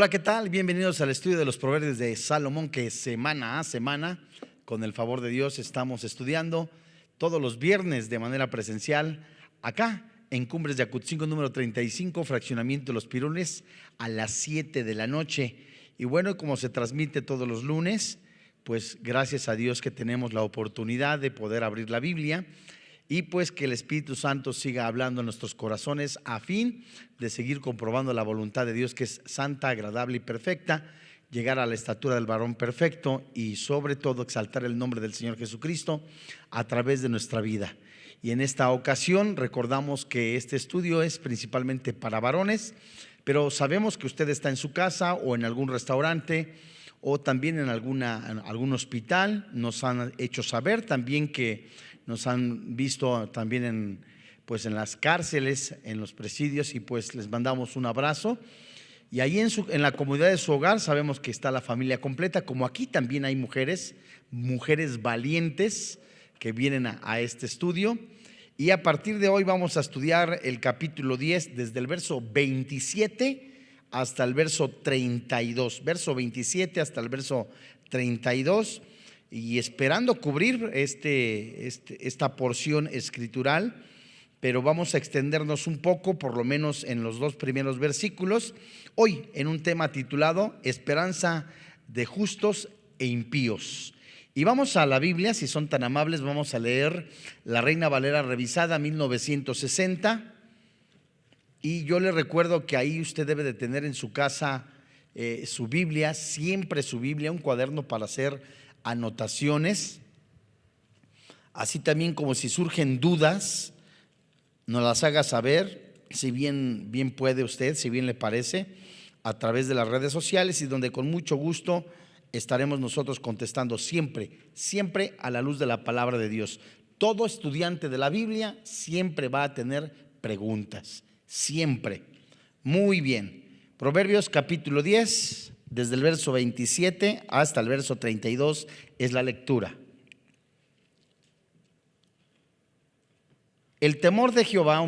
Hola, ¿qué tal? Bienvenidos al estudio de los Proverbios de Salomón, que semana a semana, con el favor de Dios, estamos estudiando todos los viernes de manera presencial, acá en Cumbres de Acutzinco número 35, fraccionamiento de Los Pirules, a las 7 de la noche. Y bueno, como se transmite todos los lunes, pues gracias a Dios que tenemos la oportunidad de poder abrir la Biblia y pues que el Espíritu Santo siga hablando en nuestros corazones a fin de seguir comprobando la voluntad de Dios, que es santa, agradable y perfecta, llegar a la estatura del varón perfecto y sobre todo exaltar el nombre del Señor Jesucristo a través de nuestra vida. Y en esta ocasión recordamos que este estudio es principalmente para varones, pero sabemos que usted está en su casa o en algún restaurante o también en algún hospital. Nos han hecho saber también que nos han visto también en las cárceles, en los presidios, y pues les mandamos un abrazo. Y ahí en la comunidad de su hogar sabemos que está la familia completa, como aquí también hay mujeres valientes que vienen a este estudio. Y a partir de hoy vamos a estudiar el capítulo 10 desde el verso 27 hasta el verso 32, verso 27 hasta el verso 32, y esperando cubrir esta porción escritural, pero vamos a extendernos un poco, por lo menos en los dos primeros versículos, hoy en un tema titulado Esperanza de justos e impíos. Y vamos a la Biblia, si son tan amables, vamos a leer la Reina Valera revisada 1960. Y yo le recuerdo que ahí usted debe de tener en su casa su Biblia, siempre su Biblia, un cuaderno para hacer anotaciones, así también como si surgen dudas, nos las haga saber, si bien puede usted, si bien le parece, a través de las redes sociales, y donde con mucho gusto estaremos nosotros contestando siempre a la luz de la palabra de Dios. Todo estudiante de la Biblia siempre va a tener preguntas, siempre. Muy bien. Proverbios capítulo 10, desde el verso 27 hasta el verso 32 es la lectura. El temor de Jehová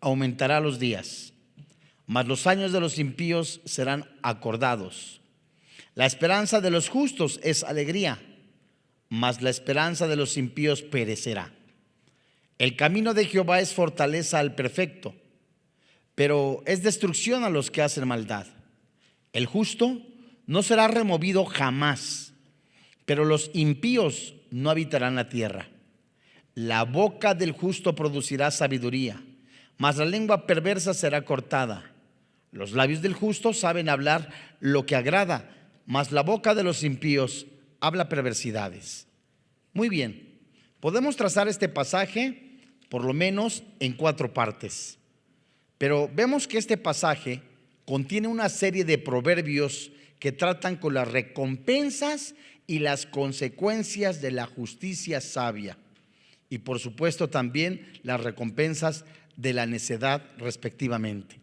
aumentará los días, mas los años de los impíos serán acordados. La esperanza de los justos es alegría, mas la esperanza de los impíos perecerá. El camino de Jehová es fortaleza al perfecto, pero es destrucción a los que hacen maldad. El justo no será removido jamás, pero los impíos no habitarán la tierra. La boca del justo producirá sabiduría, mas la lengua perversa será cortada. Los labios del justo saben hablar lo que agrada, mas la boca de los impíos habla perversidades. Muy bien, podemos trazar este pasaje por lo menos en 4 partes, pero vemos que este pasaje contiene una serie de proverbios que tratan con las recompensas y las consecuencias de la justicia sabia, y por supuesto también las recompensas de la necedad respectivamente.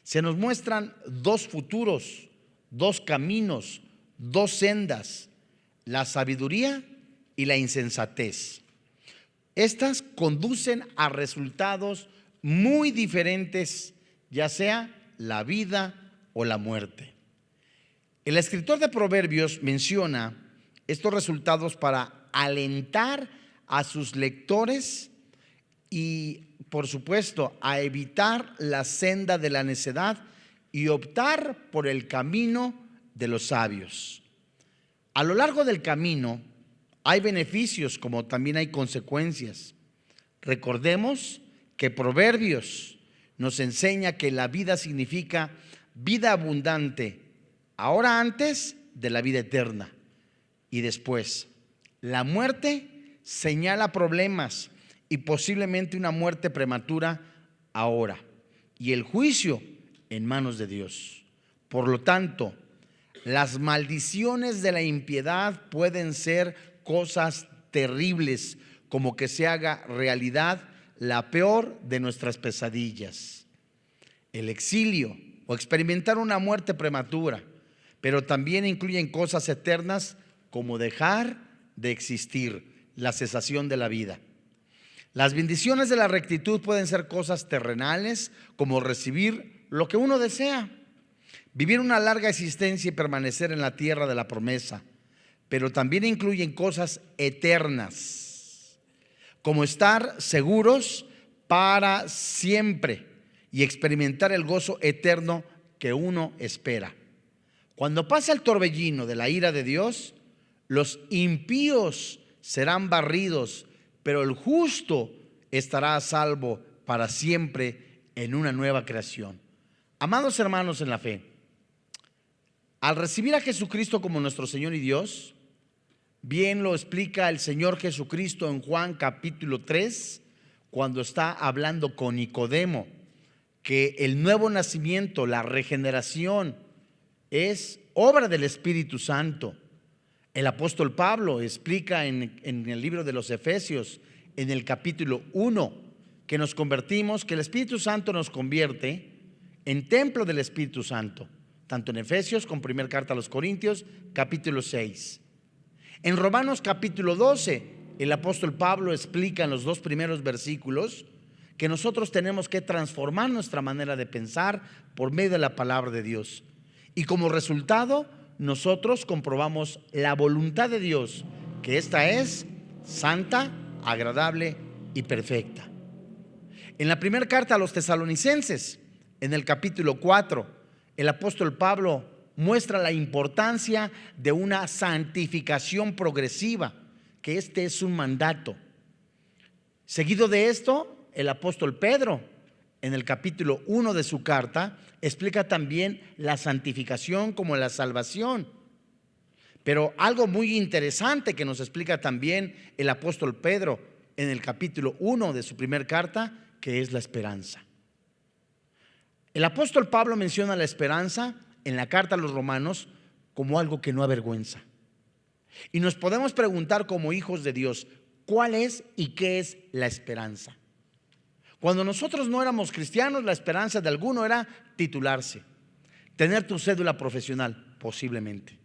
Se nos muestran 2 futuros, 2 caminos, 2 sendas: la sabiduría y la insensatez. Estas conducen a resultados muy diferentes, ya sea la vida o la muerte. El escritor de Proverbios menciona estos resultados para alentar a sus lectores y, por supuesto, a evitar la senda de la necedad y optar por el camino de los sabios. A lo largo del camino hay beneficios como también hay consecuencias. Recordemos que Proverbios nos enseña que la vida significa vida abundante, ahora antes de la vida eterna, y después. La muerte señala problemas y posiblemente una muerte prematura ahora, y el juicio en manos de Dios. Por lo tanto, las maldiciones de la impiedad pueden ser cosas terribles, como que se haga realidad la peor de nuestras pesadillas: el exilio o experimentar una muerte prematura, pero también incluyen cosas eternas como dejar de existir, la cesación de la vida. Las bendiciones de la rectitud pueden ser cosas terrenales, como recibir lo que uno desea, Vivir una larga existencia y permanecer en la tierra de la promesa, pero también incluyen cosas eternas, como estar seguros para siempre y experimentar el gozo eterno que uno espera. Cuando pasa el torbellino de la ira de Dios, los impíos serán barridos, pero el justo estará a salvo para siempre en una nueva creación. Amados hermanos en la fe, al recibir a Jesucristo como nuestro Señor y Dios, bien lo explica el Señor Jesucristo en Juan capítulo 3, cuando está hablando con Nicodemo, que el nuevo nacimiento, la regeneración, es obra del Espíritu Santo. El apóstol Pablo explica en el libro de los Efesios, en el capítulo 1, que nos convertimos, que el Espíritu Santo nos convierte en templo del Espíritu Santo, tanto en Efesios como primera carta a los Corintios, capítulo 6. En Romanos capítulo 12, el apóstol Pablo explica en los 2 primeros versículos que nosotros tenemos que transformar nuestra manera de pensar por medio de la palabra de Dios. Y como resultado, nosotros comprobamos la voluntad de Dios, que esta es santa, agradable y perfecta. En la primera carta a los Tesalonicenses, en el capítulo 4, el apóstol Pablo muestra la importancia de una santificación progresiva, que este es un mandato. Seguido de esto, el apóstol Pedro, en el capítulo 1 de su carta, explica también la santificación como la salvación. Pero algo muy interesante que nos explica también el apóstol Pedro en el capítulo 1 de su primera carta, que es la esperanza. El apóstol Pablo menciona la esperanza en la carta a los Romanos como algo que no avergüenza. Y nos podemos preguntar como hijos de Dios, ¿cuál es y qué es la esperanza? Cuando nosotros no éramos cristianos, la esperanza de alguno era titularse, tener tu cédula profesional, posiblemente.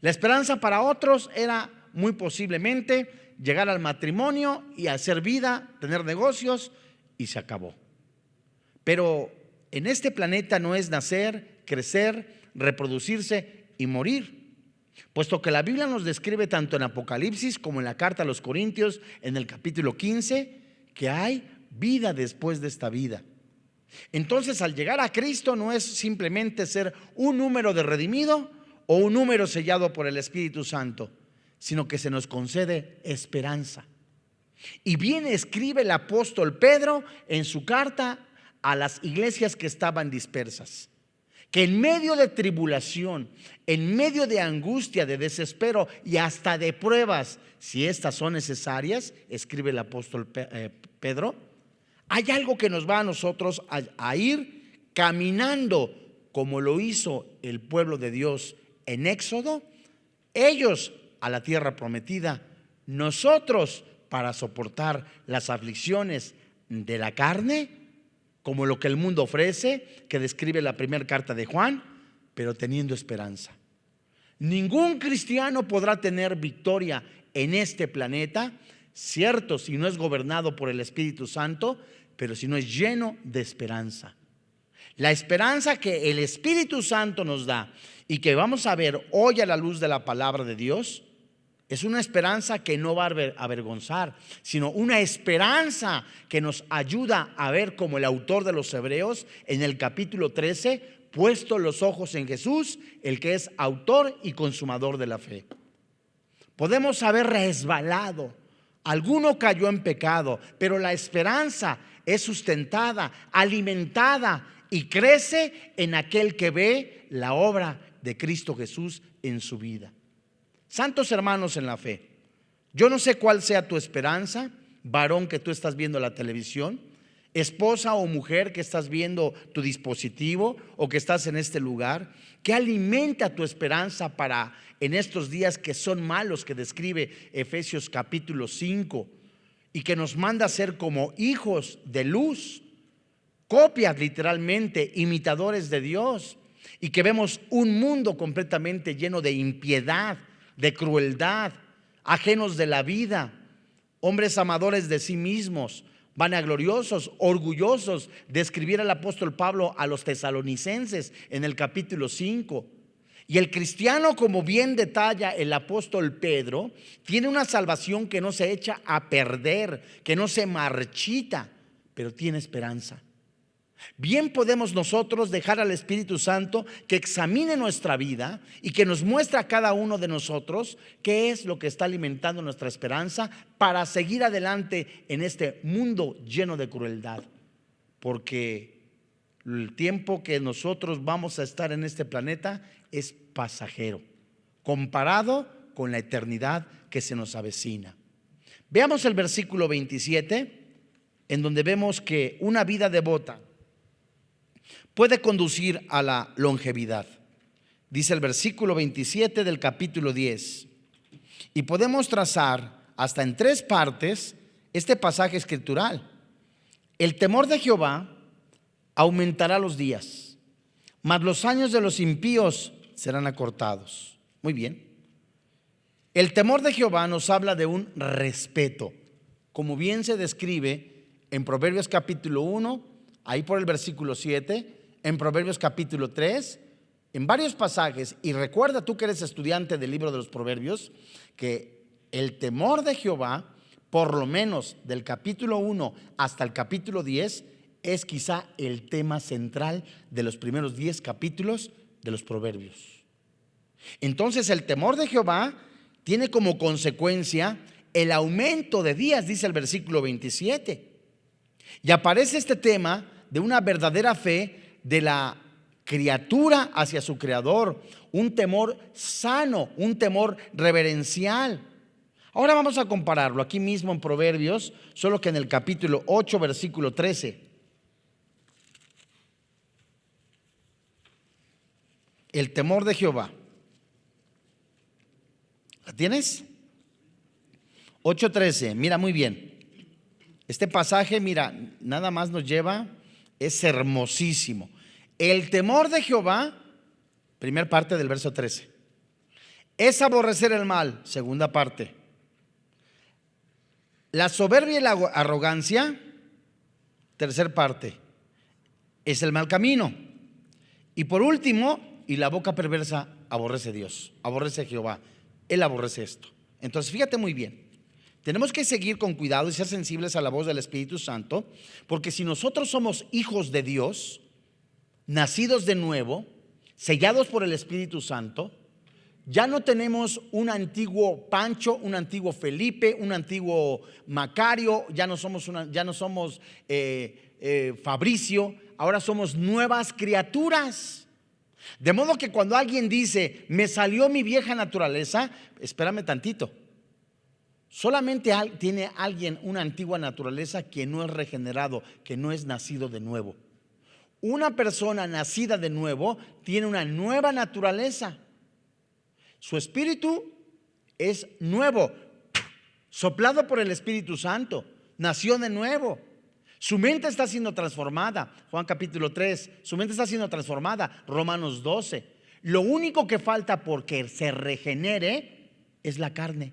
La esperanza para otros era muy posiblemente llegar al matrimonio y hacer vida, tener negocios, y se acabó. Pero en este planeta no es nacer, crecer, reproducirse y morir, puesto que la Biblia nos describe tanto en Apocalipsis como en la carta a los Corintios, en el capítulo 15, que hay vida después de esta vida. Entonces, al llegar a Cristo no es simplemente ser un número de redimido o un número sellado por el Espíritu Santo, sino que se nos concede esperanza. Y bien escribe el apóstol Pedro en su carta a las iglesias que estaban dispersas, que en medio de tribulación, en medio de angustia, de desespero y hasta de pruebas, si estas son necesarias, escribe el apóstol Pedro, hay algo que nos va a nosotros a ir caminando como lo hizo el pueblo de Dios en Éxodo, ellos a la tierra prometida, nosotros para soportar las aflicciones de la carne, como lo que el mundo ofrece, que describe la primera carta de Juan, pero teniendo esperanza. Ningún cristiano podrá tener victoria en este planeta, cierto, si no es gobernado por el Espíritu Santo, pero si no es lleno de esperanza. La esperanza que el Espíritu Santo nos da y que vamos a ver hoy a la luz de la palabra de Dios, es una esperanza que no va a avergonzar, sino una esperanza que nos ayuda a ver, como el autor de los Hebreos en el capítulo 13, puesto los ojos en Jesús, el que es autor y consumador de la fe. Podemos haber resbalado, alguno cayó en pecado, pero la esperanza es sustentada, alimentada y crece en aquel que ve la obra de Cristo Jesús en su vida. Santos hermanos en la fe, yo no sé cuál sea tu esperanza, varón que tú estás viendo la televisión, esposa o mujer que estás viendo tu dispositivo o que estás en este lugar, que alimenta tu esperanza para en estos días que son malos, que describe Efesios capítulo 5, y que nos manda a ser como hijos de luz, copias literalmente, imitadores de Dios, y que vemos un mundo completamente lleno de impiedad, de crueldad, ajenos de la vida, hombres amadores de sí mismos, vanagloriosos, orgullosos, de escribir el apóstol Pablo a los tesalonicenses en el capítulo 5. Y el cristiano, como bien detalla el apóstol Pedro, tiene una salvación que no se echa a perder, que no se marchita, pero tiene esperanza. Bien podemos nosotros dejar al Espíritu Santo que examine nuestra vida y que nos muestre a cada uno de nosotros qué es lo que está alimentando nuestra esperanza para seguir adelante en este mundo lleno de crueldad. Porque el tiempo que nosotros vamos a estar en este planeta es pasajero, comparado con la eternidad que se nos avecina. Veamos el versículo 27, en donde vemos que una vida devota puede conducir a la longevidad. Dice el versículo 27 del capítulo 10. Y podemos trazar hasta en 3 partes este pasaje escritural. El temor de Jehová aumentará los días, mas los años de los impíos serán acortados. Muy bien. El temor de Jehová nos habla de un respeto, como bien se describe en Proverbios capítulo 1, ahí por el versículo 7, en Proverbios capítulo 3, en varios pasajes. Y recuerda, tú que eres estudiante del libro de los Proverbios, que el temor de Jehová, por lo menos del capítulo 1 hasta el capítulo 10, es quizá el tema central de los primeros 10 capítulos de los Proverbios. Entonces el temor de Jehová tiene como consecuencia el aumento de días, dice el versículo 27. Y aparece este tema de una verdadera fe de la criatura hacia su creador, un temor sano, un temor reverencial. Ahora vamos a compararlo aquí mismo en Proverbios, solo que en el capítulo 8, versículo 13. El temor de Jehová. ¿La tienes? 8:13, mira muy bien. Este pasaje, mira, nada más nos lleva, es hermosísimo. El temor de Jehová, primera parte del verso 13, es aborrecer el mal, segunda parte. La soberbia y la arrogancia, tercera parte, es el mal camino. Y por último, y la boca perversa aborrece a Dios, aborrece a Jehová. Él aborrece esto. Entonces fíjate muy bien. Tenemos que seguir con cuidado y ser sensibles a la voz del Espíritu Santo, porque si nosotros somos hijos de Dios, nacidos de nuevo, sellados por el Espíritu Santo, ya no tenemos un antiguo Pancho, un antiguo Felipe, un antiguo Macario, ya no somos Fabricio, ahora somos nuevas criaturas. De modo que cuando alguien dice, me salió mi vieja naturaleza, espérame tantito. Solamente tiene alguien una antigua naturaleza que no es regenerado, que no es nacido de nuevo. Una persona nacida de nuevo tiene una nueva naturaleza. Su espíritu es nuevo, soplado por el Espíritu Santo, nació de nuevo. Su mente está siendo transformada. Juan capítulo 3, su mente está siendo transformada. Romanos 12. Lo único que falta porque se regenere es la carne.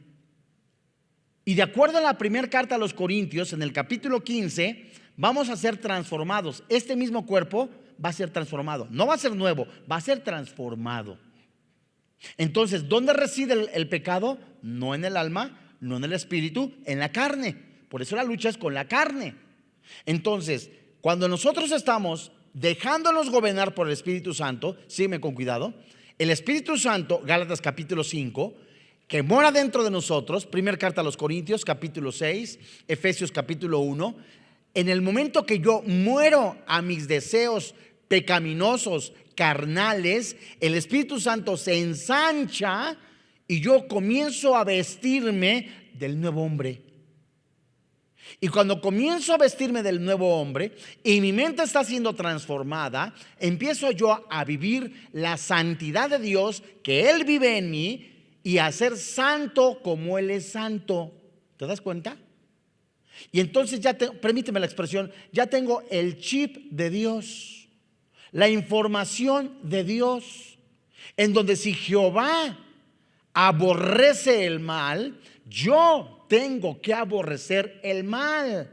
Y de acuerdo a la primera carta a los Corintios, en el capítulo 15, vamos a ser transformados. Este mismo cuerpo va a ser transformado. No va a ser nuevo, va a ser transformado. Entonces, ¿dónde reside el pecado? No en el alma, no en el espíritu, en la carne. Por eso la lucha es con la carne. Entonces, cuando nosotros estamos dejándonos gobernar por el Espíritu Santo, sígueme con cuidado, el Espíritu Santo, Gálatas capítulo 5, que mora dentro de nosotros, primera carta a los Corintios capítulo 6, Efesios capítulo 1, en el momento que yo muero a mis deseos pecaminosos, carnales, el Espíritu Santo se ensancha y yo comienzo a vestirme del nuevo hombre. Y cuando comienzo a vestirme del nuevo hombre y mi mente está siendo transformada, empiezo yo a vivir la santidad de Dios, que Él vive en mí, y a ser santo como Él es santo. ¿Te das cuenta? Y entonces permíteme la expresión, ya tengo el chip de Dios, la información de Dios, en donde si Jehová aborrece el mal, yo tengo que aborrecer el mal.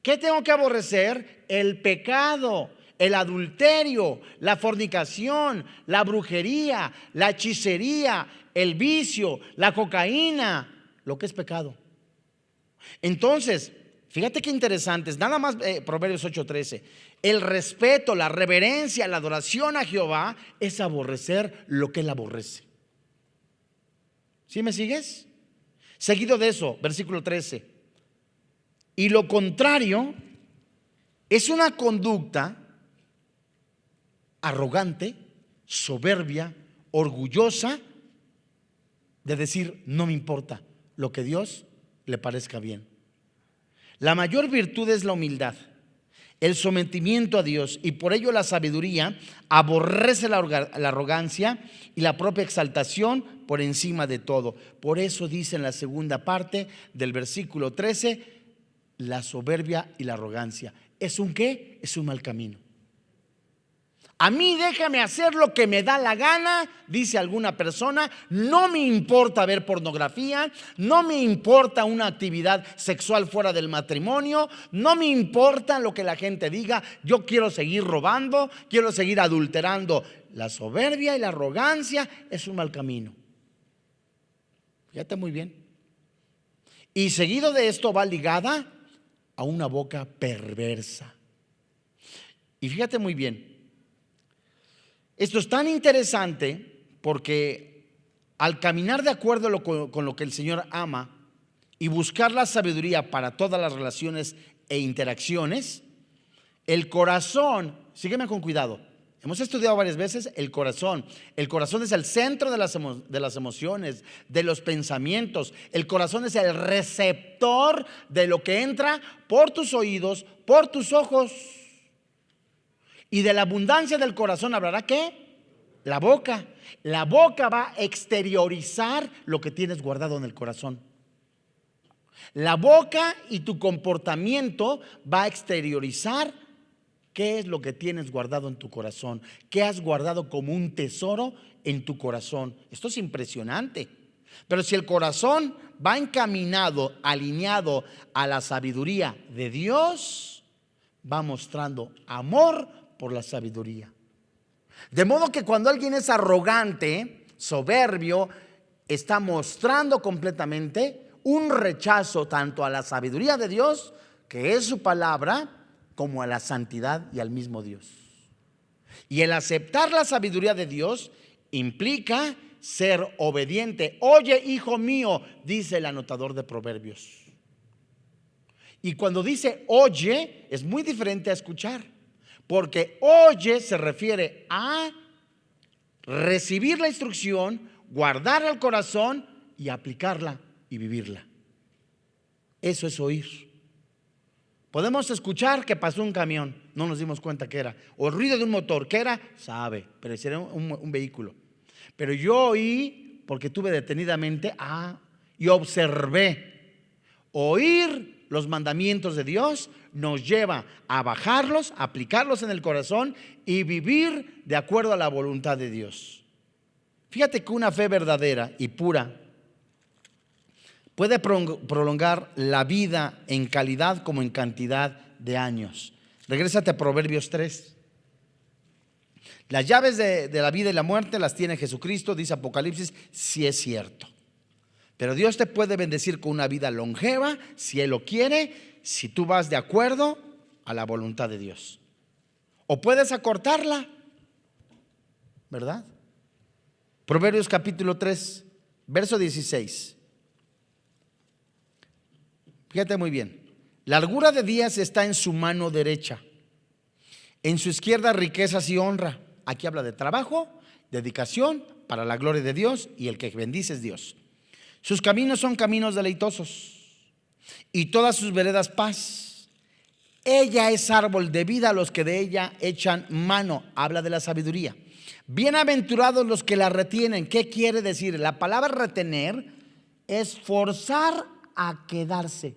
¿Qué tengo que aborrecer? El pecado, el adulterio, la fornicación, la brujería, la hechicería, el vicio, la cocaína, lo que es pecado. Entonces, fíjate qué interesante es, nada más Proverbios 8:13. El respeto, la reverencia, la adoración a Jehová es aborrecer lo que él aborrece. ¿Sí me sigues? Seguido de eso, versículo 13. Y lo contrario es una conducta arrogante, soberbia, orgullosa, de decir, no me importa lo que Dios le parezca bien. La mayor virtud es la humildad, el sometimiento a Dios, y por ello la sabiduría aborrece la arrogancia y la propia exaltación por encima de todo. Por eso dice en la segunda parte del versículo 13, la soberbia y la arrogancia. ¿Es un qué? Es un mal camino. A mí déjame hacer lo que me da la gana, dice alguna persona. No me importa ver pornografía, no me importa una actividad sexual fuera del matrimonio, no me importa lo que la gente diga. Yo quiero seguir robando, quiero seguir adulterando. La soberbia y la arrogancia es un mal camino. Fíjate muy bien. Y seguido de esto va ligada a una boca perversa. Y fíjate muy bien. Esto es tan interesante porque al caminar de acuerdo con lo que el Señor ama y buscar la sabiduría para todas las relaciones e interacciones, el corazón, sígueme con cuidado, hemos estudiado varias veces el corazón. El corazón es el centro de las emociones, de los pensamientos. El corazón es el receptor de lo que entra por tus oídos, por tus ojos. Y de la abundancia del corazón hablará ¿qué? La boca. La boca va a exteriorizar lo que tienes guardado en el corazón. La boca y tu comportamiento va a exteriorizar qué es lo que tienes guardado en tu corazón, qué has guardado como un tesoro en tu corazón. Esto es impresionante. Pero si el corazón va encaminado, alineado a la sabiduría de Dios, va mostrando amor por la sabiduría. De modo que cuando alguien es arrogante, soberbio, está mostrando completamente un rechazo tanto a la sabiduría de Dios, que es su palabra, como a la santidad y al mismo Dios. Y el aceptar la sabiduría de Dios implica ser obediente. Oye, hijo mío, dice el anotador de Proverbios. Y cuando dice oye, es muy diferente a escuchar. Porque oye se refiere a recibir la instrucción, guardarla al corazón y aplicarla y vivirla. Eso es oír. Podemos escuchar que pasó un camión, no nos dimos cuenta que era, o el ruido de un motor, ¿qué era? Sabe, pero sería un vehículo. Pero yo oí porque tuve detenidamente y observé. Oír los mandamientos de Dios nos lleva a bajarlos, a aplicarlos en el corazón y vivir de acuerdo a la voluntad de Dios. Fíjate que una fe verdadera y pura puede prolongar la vida en calidad como en cantidad de años. Regrésate a Proverbios 3. Las llaves de la vida y la muerte las tiene Jesucristo, dice Apocalipsis, si es cierto. Pero Dios te puede bendecir con una vida longeva, si Él lo quiere, si tú vas de acuerdo a la voluntad de Dios. O puedes acortarla, ¿verdad? Proverbios capítulo 3, verso 16. Fíjate muy bien. Largura de días está en su mano derecha, en su izquierda riquezas y honra. Aquí habla de trabajo, dedicación para la gloria de Dios, y el que bendice es Dios. Sus caminos son caminos deleitosos y todas sus veredas paz. Ella es árbol de vida a los que de ella echan mano. Habla de la sabiduría. Bienaventurados los que la retienen. ¿Qué quiere decir? La palabra retener es forzar a quedarse,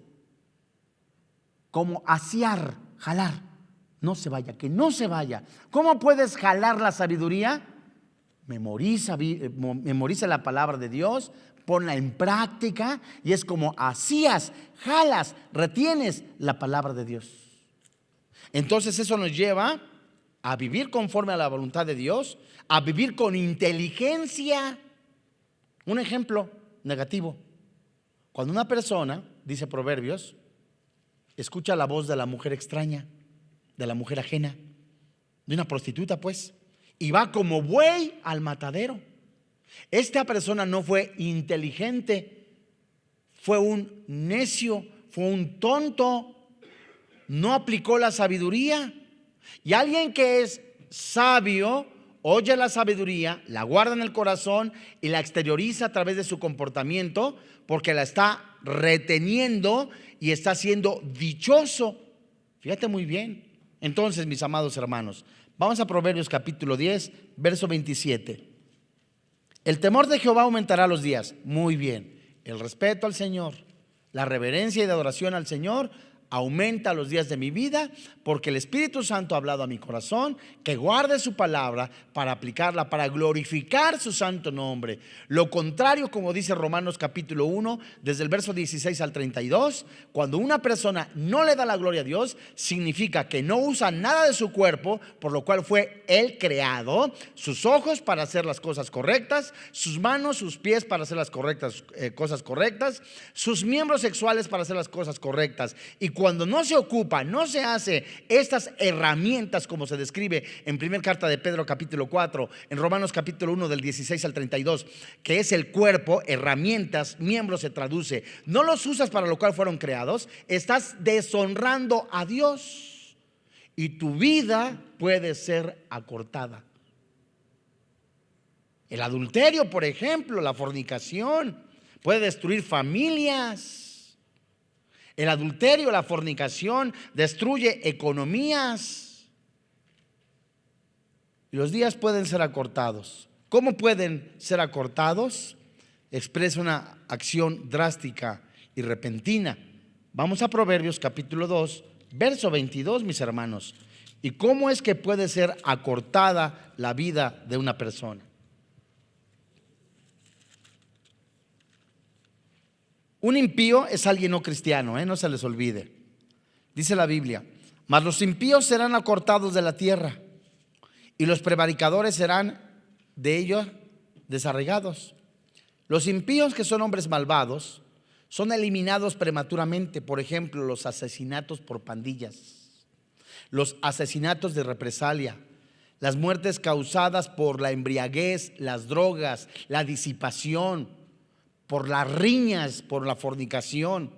como asiar, jalar. No se vaya, que no se vaya. ¿Cómo puedes jalar la sabiduría? memoriza la palabra de Dios, ponla en práctica y es como hacías, jalas, retienes la palabra de Dios. Entonces eso nos lleva a vivir conforme a la voluntad de Dios, a vivir con inteligencia. Un ejemplo negativo: cuando una persona, dice Proverbios, escucha la voz de la mujer extraña, de la mujer ajena, de una prostituta pues, y va como buey al matadero. Esta persona no fue inteligente, fue un necio, fue un tonto, no aplicó la sabiduría. Y alguien que es sabio oye la sabiduría, la guarda en el corazón y la exterioriza a través de su comportamiento, porque la está reteniendo y está siendo dichoso. Fíjate muy bien. Entonces, mis amados hermanos, vamos a Proverbios capítulo 10, verso 27. El temor de Jehová aumentará los días. Muy bien. El respeto al Señor, la reverencia y la adoración al Señor aumenta los días de mi vida, porque el Espíritu Santo ha hablado a mi corazón que guarde su palabra para aplicarla, para glorificar su santo nombre. Lo contrario, como dice Romanos capítulo 1, desde el verso 16 al 32, cuando una persona no le da la gloria a Dios, significa que no usa nada de su cuerpo, por lo cual fue él creado: sus ojos para hacer las cosas correctas, sus manos, sus pies para hacer las cosas correctas, sus miembros sexuales para hacer las cosas correctas. Y cuando no se ocupa, no se hace estas herramientas como se describe en primera carta de Pedro capítulo 4, en Romanos capítulo 1 del 16 al 32, que es el cuerpo, herramientas, miembros se traduce, no los usas para lo cual fueron creados, estás deshonrando a Dios y tu vida puede ser acortada. El adulterio, por ejemplo, la fornicación, puede destruir familias. El adulterio, la fornicación destruye economías. Y los días pueden ser acortados. ¿Cómo pueden ser acortados? Expresa una acción drástica y repentina. Vamos a Proverbios capítulo 2, verso 22, mis hermanos. ¿Y cómo es que puede ser acortada la vida de una persona? Un impío es alguien no cristiano, no se les olvide. Dice la Biblia: mas los impíos serán acortados de la tierra, y los prevaricadores serán de ellos desarraigados. Los impíos, que son hombres malvados, son eliminados prematuramente. Por ejemplo, los asesinatos por pandillas, los asesinatos de represalia, las muertes causadas por la embriaguez, las drogas, la disipación, por las riñas, por la fornicación.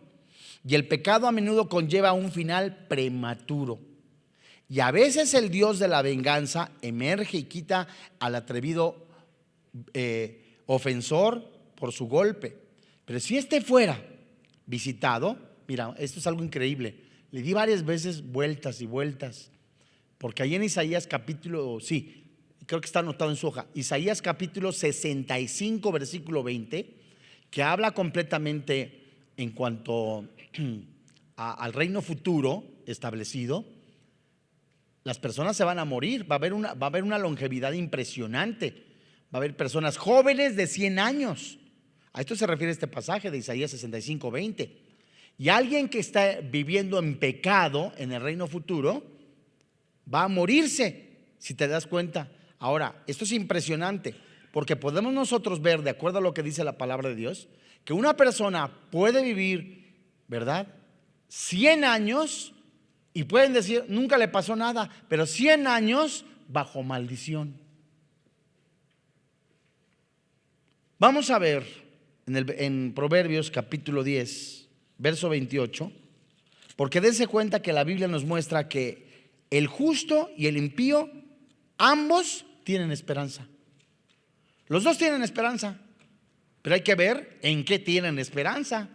Y el pecado a menudo conlleva un final prematuro. Y a veces el Dios de la venganza emerge y quita al atrevido ofensor por su golpe. Pero si este fuera visitado, mira, esto es algo increíble. Le di varias veces vueltas y vueltas, porque ahí en Isaías capítulo, sí, creo que está anotado en su hoja, Isaías capítulo 65, versículo 20, que habla completamente en cuanto al reino futuro establecido. Las personas se van a morir, va a haber una longevidad impresionante, va a haber personas jóvenes de 100 años. A esto se refiere este pasaje de Isaías 65, 20. Y alguien que está viviendo en pecado en el reino futuro va a morirse, si te das cuenta. Ahora, esto es impresionante, porque podemos nosotros ver, de acuerdo a lo que dice la palabra de Dios, que una persona puede vivir, ¿verdad?, 100 años y pueden decir nunca le pasó nada, pero 100 años bajo maldición. Vamos a ver en Proverbios capítulo 10, verso 28, porque dense cuenta que la Biblia nos muestra que el justo y el impío, ambos tienen esperanza. Los dos tienen esperanza, pero hay que ver en qué tienen esperanza.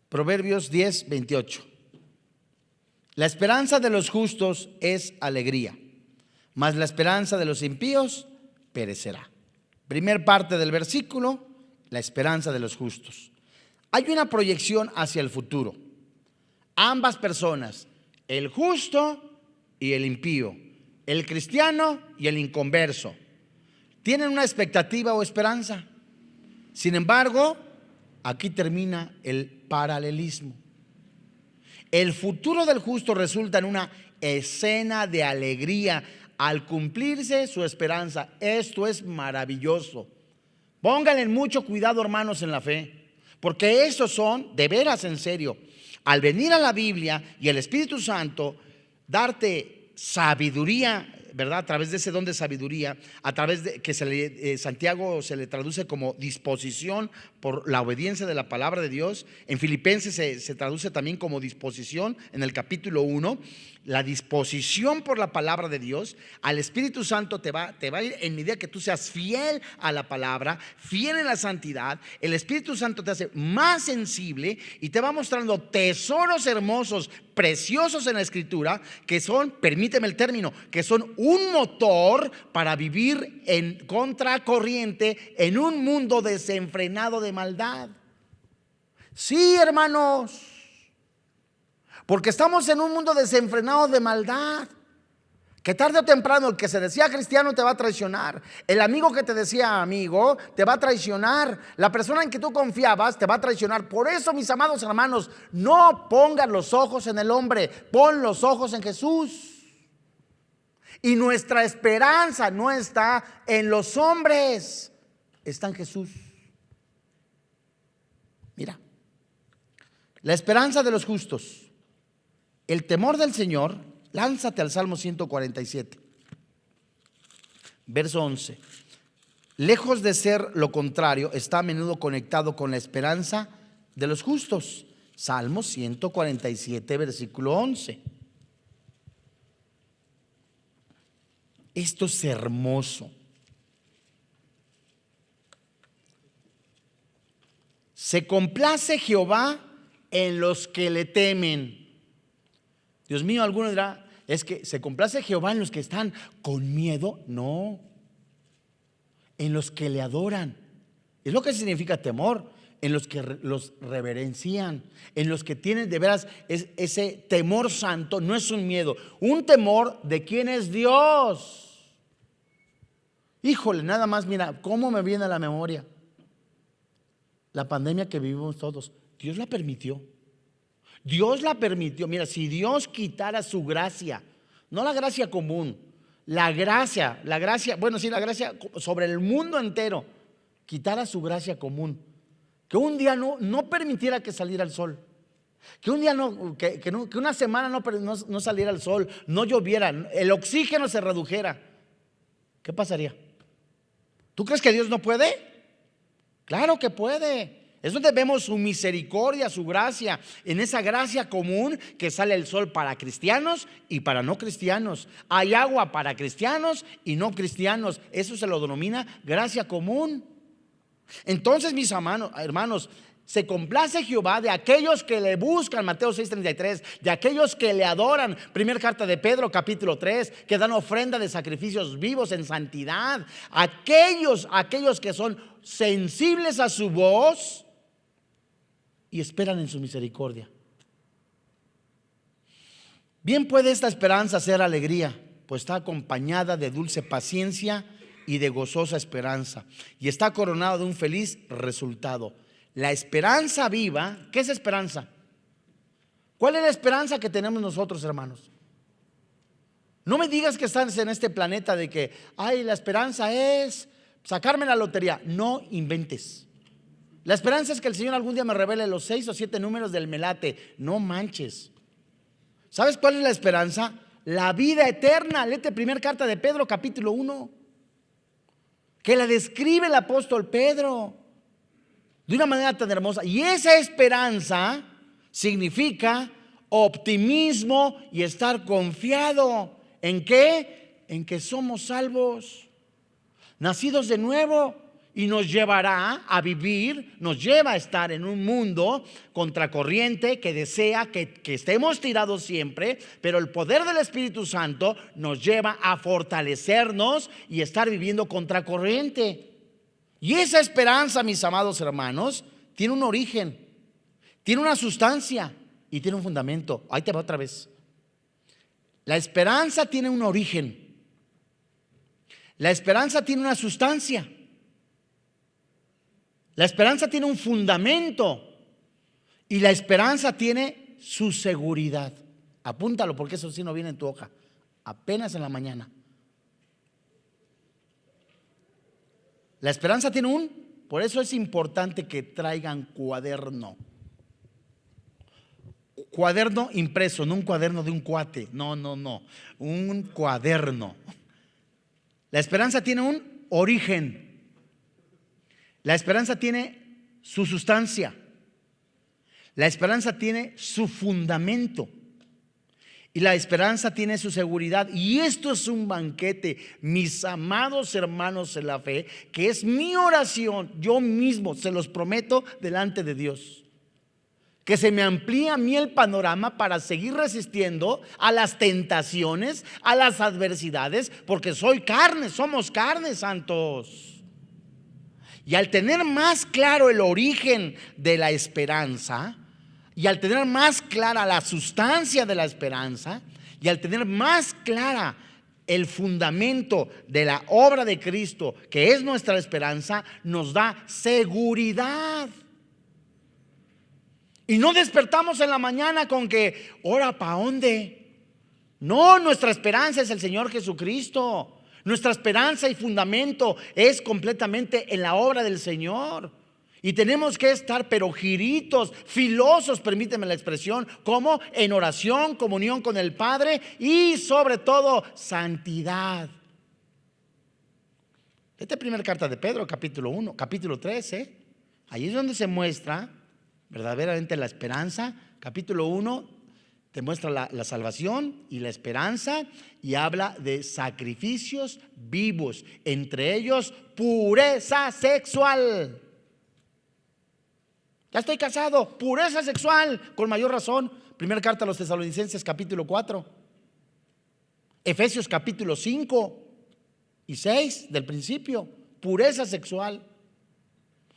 Proverbios 10, 28. La esperanza de los justos es alegría, mas la esperanza de los impíos perecerá. Primer parte del versículo: la esperanza de los justos. Hay una proyección hacia el futuro. Ambas personas, el justo y el impío, el cristiano y el inconverso, tienen una expectativa o esperanza. Sin embargo, aquí termina el paralelismo. El futuro del justo resulta en una escena de alegría al cumplirse su esperanza. Esto es maravilloso. Pónganle mucho cuidado, hermanos, en la fe, porque estos son, de veras, en serio, al venir a la Biblia y el Espíritu Santo darte sabiduría, ¿verdad? A través de ese don de sabiduría, a través de que Santiago se le traduce como disposición por la obediencia de la palabra de Dios. En Filipenses se traduce también como disposición en el capítulo 1. La disposición por la palabra de Dios al Espíritu Santo te va a ir en medida que tú seas fiel a la palabra, fiel en la santidad. El Espíritu Santo te hace más sensible y te va mostrando tesoros hermosos, preciosos en la Escritura, que son, permíteme el término, que son un motor para vivir en contracorriente en un mundo desenfrenado de maldad. Sí, hermanos, porque estamos en un mundo desenfrenado de maldad, que tarde o temprano el que se decía cristiano te va a traicionar. El amigo que te decía amigo te va a traicionar. La persona en que tú confiabas te va a traicionar. Por eso, mis amados hermanos, no pongan los ojos en el hombre, pon los ojos en Jesús. Y nuestra esperanza no está en los hombres, está en Jesús. Mira, la esperanza de los justos, el temor del Señor. Lánzate al Salmo 147, verso 11. Lejos de ser lo contrario, está a menudo conectado con la esperanza de los justos. Salmo 147, versículo 11. Esto es hermoso. Se complace Jehová en los que le temen. Dios mío, alguno dirá, es que se complace Jehová en los que están con miedo. No, en los que le adoran. Es lo que significa temor, en los que los reverencian, en los que tienen de veras ese temor santo. No es un miedo, un temor de quién es Dios. Híjole, nada más, mira, cómo me viene a la memoria la pandemia que vivimos todos. Dios la permitió. Dios la permitió. Mira, si Dios quitara su gracia, no la gracia común, la gracia, bueno, sí, la gracia sobre el mundo entero, quitara su gracia común, que un día no permitiera que saliera el sol, que un día que una semana no saliera el sol, no lloviera, el oxígeno se redujera, ¿qué pasaría? ¿Tú crees que Dios no puede? Claro que puede. Es donde vemos su misericordia, su gracia, en esa gracia común que sale el sol para cristianos y para no cristianos. Hay agua para cristianos y no cristianos. Eso se lo denomina gracia común. Entonces, mis hermanos, se complace Jehová de aquellos que le buscan, Mateo 6:33, de aquellos que le adoran. Primera carta de Pedro, capítulo 3, que dan ofrenda de sacrificios vivos en santidad. Aquellos que son sensibles a su voz y esperan en su misericordia. Bien puede esta esperanza ser alegría, pues está acompañada de dulce paciencia y de gozosa esperanza, y está coronado de un feliz resultado. La esperanza viva, ¿qué es esperanza? ¿Cuál es la esperanza que tenemos nosotros, hermanos? No me digas que estás en este planeta de que, ay, la esperanza es sacarme la lotería. No inventes. La esperanza es que el Señor algún día me revele los 6 o 7 números del melate. No manches. ¿Sabes cuál es la esperanza? La vida eterna. Léete primera carta de Pedro, capítulo 1, que la describe el apóstol Pedro de una manera tan hermosa. Y esa esperanza significa optimismo y estar confiado. ¿En qué? En que somos salvos, nacidos de nuevo, y nos llevará a vivir, nos lleva a estar en un mundo contracorriente que desea que estemos tirados siempre, pero el poder del Espíritu Santo nos lleva a fortalecernos y estar viviendo contracorriente. Y esa esperanza, mis amados hermanos, tiene un origen, tiene una sustancia y tiene un fundamento. Ahí te va otra vez. La esperanza tiene un origen. La esperanza tiene una sustancia. La esperanza tiene un fundamento. Y la esperanza tiene su seguridad. Apúntalo porque eso sí no viene en tu hoja. Apenas en la mañana. La esperanza tiene por eso es importante que traigan cuaderno. Cuaderno impreso, no un cuaderno de un cuate. No. Un cuaderno. La esperanza tiene un origen. La esperanza tiene su sustancia. La esperanza tiene su fundamento. Y la esperanza tiene su seguridad. Y esto es un banquete, mis amados hermanos en la fe, que es mi oración. Yo mismo se los prometo delante de Dios. Que se me amplíe a mí el panorama para seguir resistiendo a las tentaciones, a las adversidades, porque soy carne, somos carne, santos. Y al tener más claro el origen de la esperanza, y al tener más clara la sustancia de la esperanza, y al tener más clara el fundamento de la obra de Cristo, que es nuestra esperanza, nos da seguridad. Y no despertamos en la mañana con que, ¿ahora para dónde? No, nuestra esperanza es el Señor Jesucristo. Nuestra esperanza y fundamento es completamente en la obra del Señor. Y tenemos que estar pero giritos, filosos, permíteme la expresión, como en oración, comunión con el Padre y sobre todo santidad. Esta primera carta de Pedro, capítulo 1, capítulo 13, ahí es donde se muestra verdaderamente la esperanza. Capítulo 1 te muestra la salvación y la esperanza, y habla de sacrificios vivos, entre ellos pureza sexual. Ya estoy casado, pureza sexual, con mayor razón. Primera carta a los Tesalonicenses, capítulo 4, Efesios capítulo 5 y 6 del principio, pureza sexual.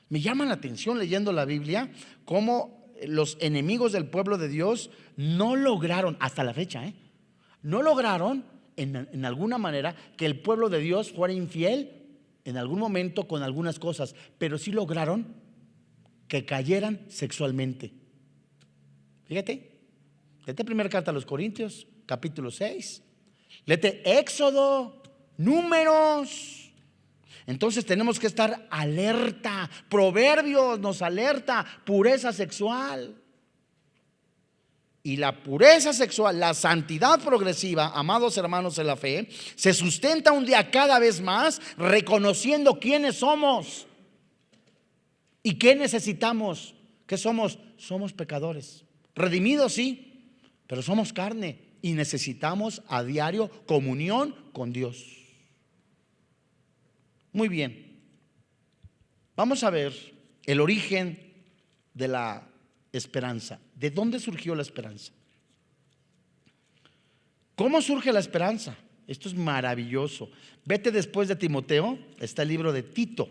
Me llama la atención leyendo la Biblia cómo los enemigos del pueblo de Dios no lograron, hasta la fecha, no lograron en alguna manera que el pueblo de Dios fuera infiel en algún momento con algunas cosas, pero sí lograron que cayeran sexualmente. Fíjate, léete primera carta a los Corintios, capítulo 6, léete Éxodo, Números. Entonces tenemos que estar alerta. Proverbios nos alerta, pureza sexual. Y la pureza sexual, la santidad progresiva, amados hermanos en la fe, se sustenta un día cada vez más reconociendo quiénes somos y qué necesitamos. ¿Qué somos? Somos pecadores, redimidos sí, pero somos carne y necesitamos a diario comunión con Dios. Muy bien, vamos a ver el origen de la esperanza. ¿De dónde surgió la esperanza? ¿Cómo surge la esperanza? Esto es maravilloso. Vete después de Timoteo, está el libro de Tito,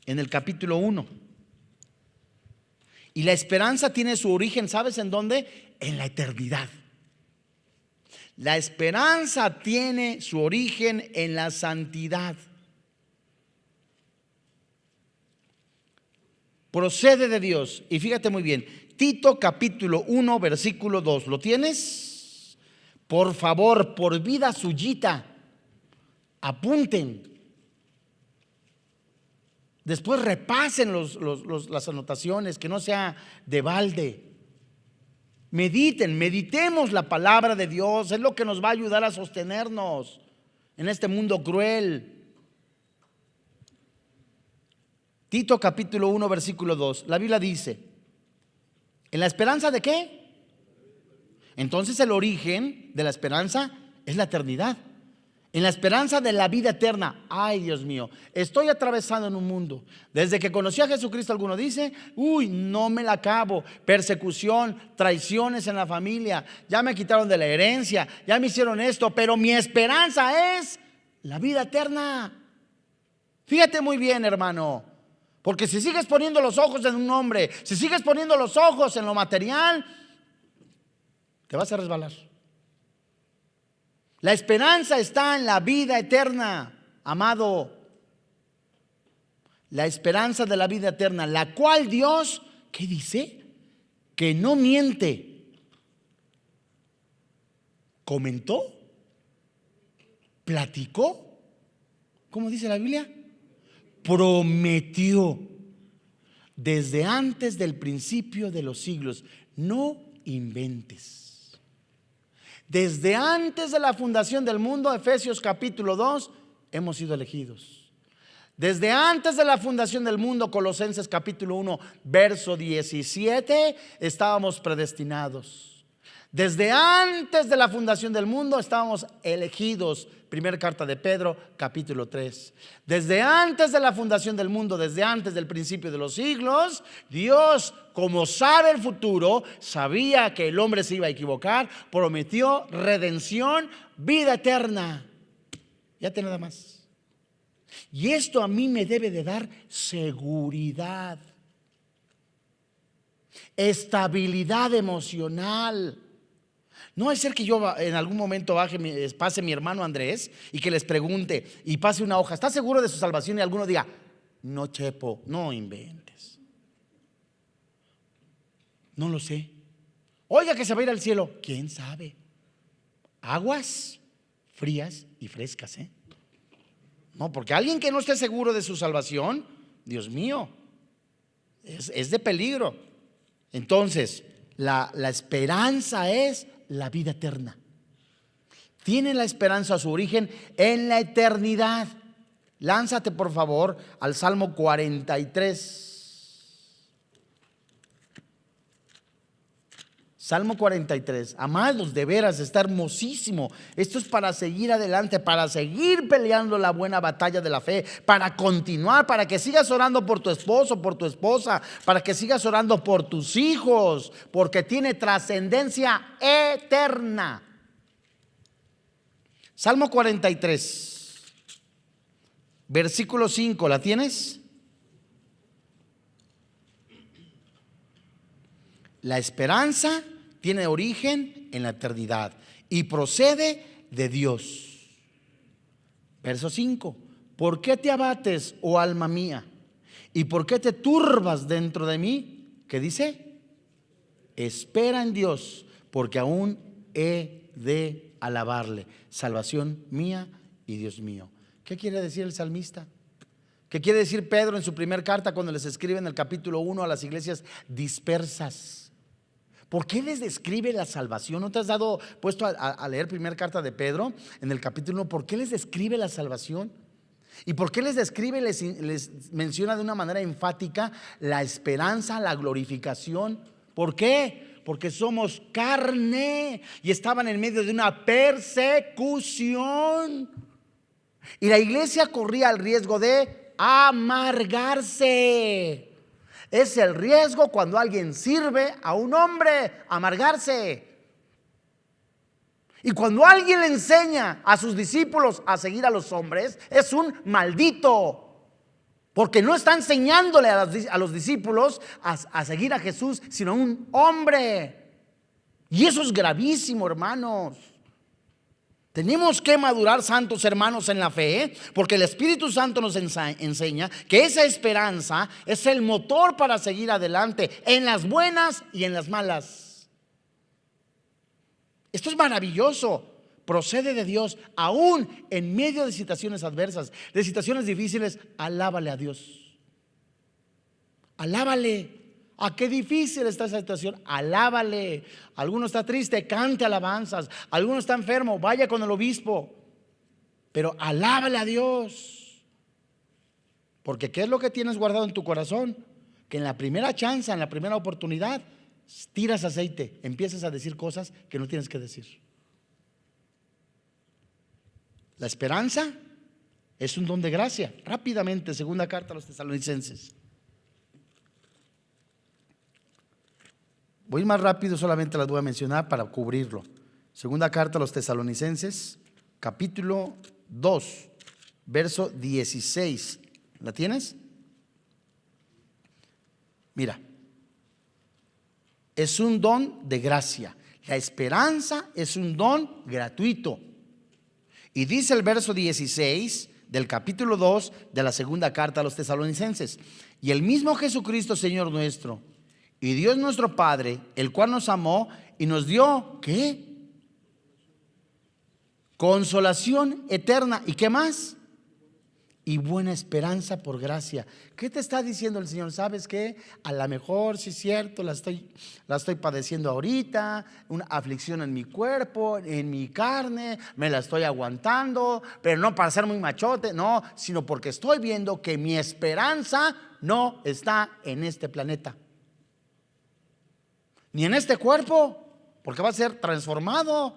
en el capítulo 1. Y la esperanza tiene su origen, ¿sabes en dónde? En la eternidad. La esperanza tiene su origen en la santidad. Procede de Dios. Y fíjate muy bien, Tito capítulo 1 versículo 2. ¿Lo tienes? Por favor, por vida suyita, apunten. Después repasen las anotaciones, que no sea de balde. Meditemos la palabra de Dios. Es lo que nos va a ayudar a sostenernos en este mundo cruel. Tito capítulo 1 versículo 2. La Biblia dice: ¿en la esperanza de qué? Entonces el origen de la esperanza es la eternidad. En la esperanza de la vida eterna. Ay, Dios mío, estoy atravesando en un mundo. Desde que conocí a Jesucristo, alguno dice: uy, no me la acabo. Persecución, traiciones en la familia, ya me quitaron de la herencia, ya me hicieron esto, pero mi esperanza es la vida eterna. Fíjate muy bien, hermano, porque si sigues poniendo los ojos en un hombre, si sigues poniendo los ojos en lo material, te vas a resbalar. La esperanza está en la vida eterna, amado. La esperanza de la vida eterna, la cual Dios, ¿qué dice? Que no miente. ¿Comentó? ¿Platicó? ¿Cómo dice la Biblia? Prometió desde antes del principio de los siglos. No inventes. Desde antes de la fundación del mundo, Efesios capítulo 2, hemos sido elegidos. Desde antes de la fundación del mundo, Colosenses capítulo 1, verso 17, estábamos predestinados. Desde antes de la fundación del mundo estábamos elegidos. Primera carta de Pedro, capítulo 3. Desde antes de la fundación del mundo, desde antes del principio de los siglos, Dios, como sabe el futuro, sabía que el hombre se iba a equivocar, prometió redención, vida eterna. Fíjate nada más. Y esto a mí me debe de dar seguridad, estabilidad emocional. No es ser que yo en algún momento pase mi hermano Andrés y que les pregunte y pase una hoja, ¿está seguro de su salvación? Y alguno diga, no, Chepo, no inventes. No lo sé. Oiga, que se va a ir al cielo. ¿Quién sabe? Aguas frías y frescas, ¿eh? No, porque alguien que no esté seguro de su salvación, Dios mío, es de peligro. Entonces, la esperanza es la vida eterna. Tiene la esperanza su origen en la eternidad. Lánzate por favor al Salmo 43. Salmo 43. Amados, de veras está hermosísimo. Esto es para seguir adelante, para seguir peleando la buena batalla de la fe, para continuar, para que sigas orando por tu esposo, por tu esposa, para que sigas orando por tus hijos, porque tiene trascendencia eterna. Salmo 43, versículo 5, ¿la tienes? La esperanza tiene origen en la eternidad y procede de Dios. Verso 5. ¿Por qué te abates, oh alma mía? ¿Y por qué te turbas dentro de mí? ¿Qué dice? Espera en Dios, porque aún he de alabarle, salvación mía y Dios mío. ¿Qué quiere decir el salmista? ¿Qué quiere decir Pedro en su primera carta cuando les escribe en el capítulo 1 a las iglesias dispersas? ¿Por qué les describe la salvación? ¿No te has puesto a leer primera carta de Pedro en el capítulo 1? ¿Por qué les describe la salvación? ¿Y por qué les describe, les menciona de una manera enfática la esperanza, la glorificación? ¿Por qué? Porque somos carne y estaban en medio de una persecución. Y la iglesia corría el riesgo de amargarse. Es el riesgo cuando alguien sirve a un hombre, amargarse. Y cuando alguien le enseña a sus discípulos a seguir a los hombres, es un maldito. Porque no está enseñándole a los discípulos a seguir a Jesús, sino a un hombre. Y eso es gravísimo, hermanos. Tenemos que madurar, santos hermanos, en la fe, porque el Espíritu Santo nos enseña que esa esperanza es el motor para seguir adelante en las buenas y en las malas. Esto es maravilloso, procede de Dios, aún en medio de situaciones adversas, de situaciones difíciles. Alábale a Dios, alábale. ¿A qué difícil está esa situación? Alábale. Alguno está triste, cante alabanzas. Alguno está enfermo, vaya con el obispo. Pero alábale a Dios. Porque ¿qué es lo que tienes guardado en tu corazón? Que en la primera chance, en la primera oportunidad, tiras aceite, empiezas a decir cosas que no tienes que decir. La esperanza es un don de gracia. Rápidamente, segunda carta a los Tesalonicenses. Voy a ir más rápido, solamente las voy a mencionar para cubrirlo. Segunda carta a los Tesalonicenses, capítulo 2, verso 16. ¿La tienes? Mira, es un don de gracia. La esperanza es un don gratuito. Y dice el verso 16 del capítulo 2 de la segunda carta a los tesalonicenses: y el mismo Jesucristo, Señor nuestro, y Dios nuestro Padre, el cual nos amó y nos dio, ¿qué? Consolación eterna. ¿Y qué más? Y buena esperanza por gracia. ¿Qué te está diciendo el Señor? ¿Sabes qué? A lo mejor sí es cierto, la estoy padeciendo ahorita, una aflicción en mi cuerpo, en mi carne, me la estoy aguantando, pero no para ser muy machote, no, sino porque estoy viendo que mi esperanza no está en este planeta, ni en este cuerpo, porque va a ser transformado.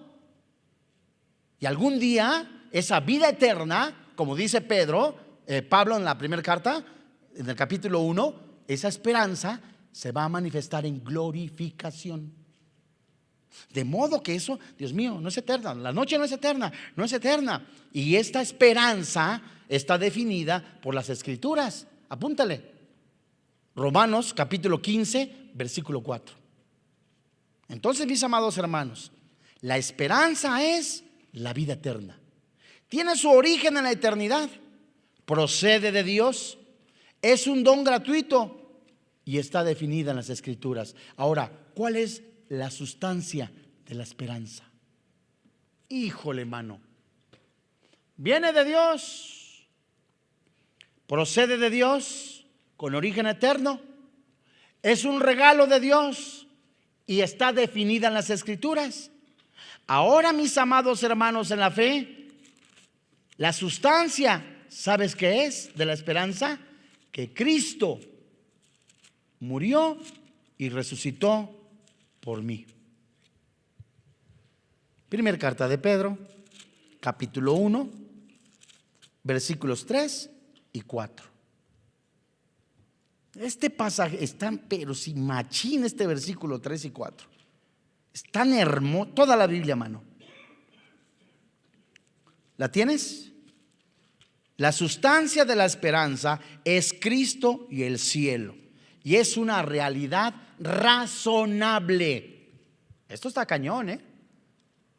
Y algún día esa vida eterna, como dice Pablo en la primera carta, en el capítulo 1, esa esperanza se va a manifestar en glorificación. De modo que eso, Dios mío, no es eterna. La noche no es eterna, no es eterna. Y esta esperanza está definida por las Escrituras. Apúntale: Romanos capítulo 15, versículo 4. Entonces, mis amados hermanos, la esperanza es la vida eterna. Tiene su origen en la eternidad, procede de Dios, es un don gratuito y está definida en las Escrituras. Ahora, ¿cuál es la sustancia de la esperanza? Híjole, mano, viene de Dios, procede de Dios, con origen eterno, es un regalo de Dios y está definida en las Escrituras. Ahora, mis amados hermanos en la fe, la sustancia, ¿sabes qué es de la esperanza? Que Cristo murió y resucitó por mí. Primera carta de Pedro, capítulo 1, versículos 3 y 4. Este pasaje es tan, pero si machín, este versículo 3 y 4. Es tan hermoso, toda la Biblia, mano. ¿La tienes? La sustancia de la esperanza es Cristo y el cielo, y es una realidad razonable. Esto está cañón,